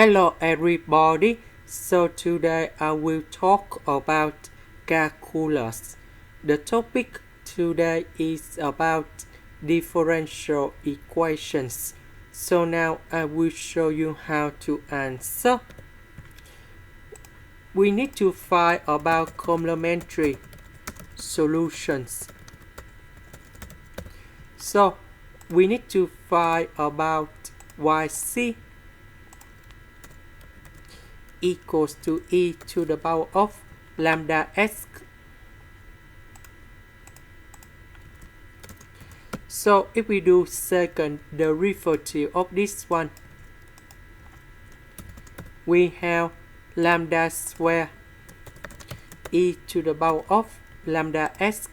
Hello everybody, so today I will talk about calculus. The topic today is about differential equations. So now I will show you how to answer. We need to find about complementary solutions. So we need to find about yc equals to e to the power of lambda s. So if we do second derivative of this one, we have lambda square e to the power of lambda s.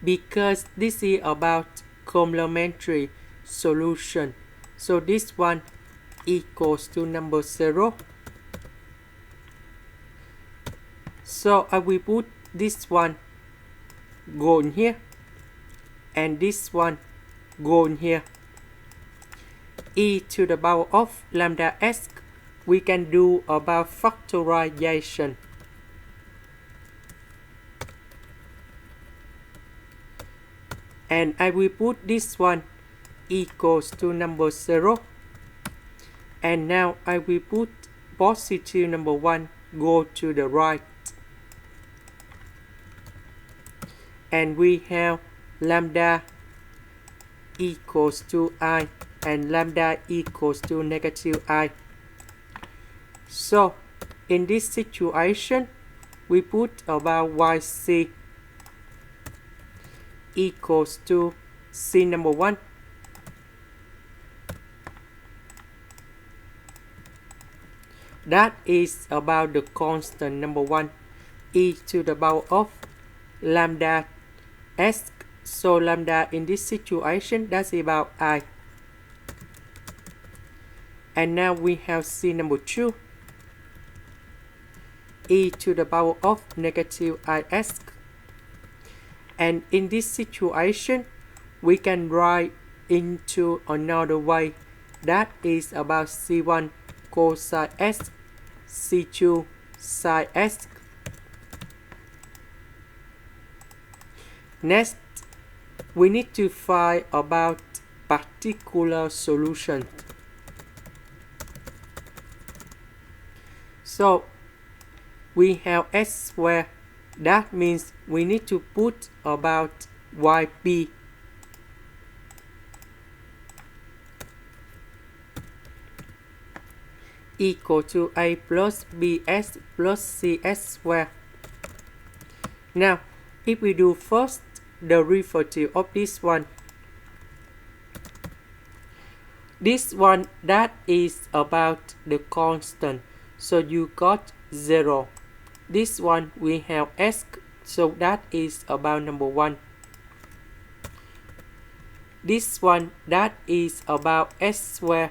Because this is about complementary solution, so this one equals to number 0. So I will put this one go in here and this one go in here. E to the power of lambda s, we can do about factorization. And I will put this one equals to number 0. And now I will put positive number 1 go to the right. And we have lambda equals to I and lambda equals to negative I. So in this situation, we put about yc equals to c number 1. That is about the constant number 1, e to the power of lambda s. So lambda in this situation, that's about I. And now we have c number 2, e to the power of negative is. And in this situation, we can write into another way. That is about c1 cosine s, c2 sine s. Next, we need to find about particular solution. So we have s squared. That means we need to put about yp equal to a plus bs plus cs squared. Now, if we do first derivative of this one that is about the constant, so you got 0. This one we have s, so that is about number 1. This one that is about s squared.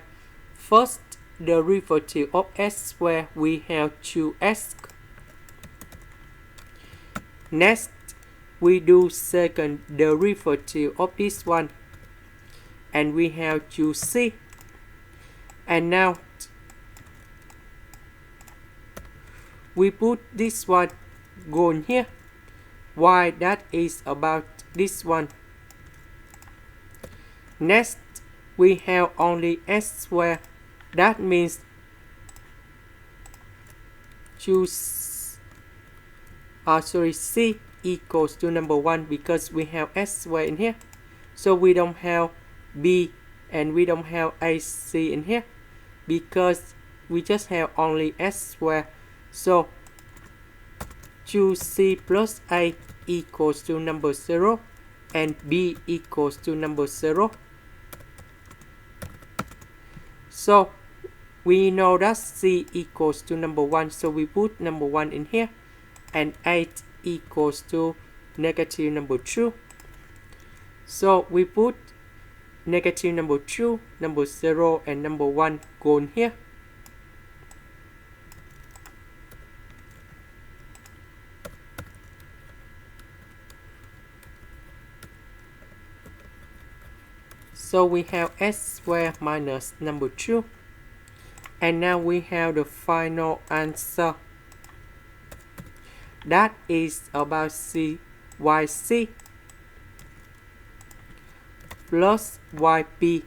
First derivative of s squared, we have 2s. Next, we do second derivative of this one and we have 2c. And now we put this one go in here. Y that is about this one. Next, we have only s squared. That means c equals to number 1 because we have s squared in here. So we don't have b and we don't have ac in here because we just have only s squared. So 2c plus a equals to number 0 and b equals to number 0. So we know that c equals to number 1, so we put number 1 in here and 8 equals to negative number 2. So we put negative number 2, number 0 and number 1 go in here. So we have x squared minus number 2. And now we have the final answer. That is about cyc plus yp.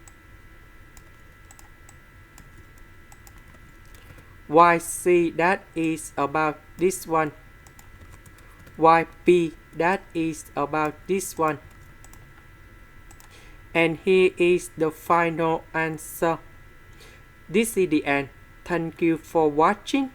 Yc, that is about this one. Yp, that is about this one. And here is the final answer. This is the end. Thank you for watching.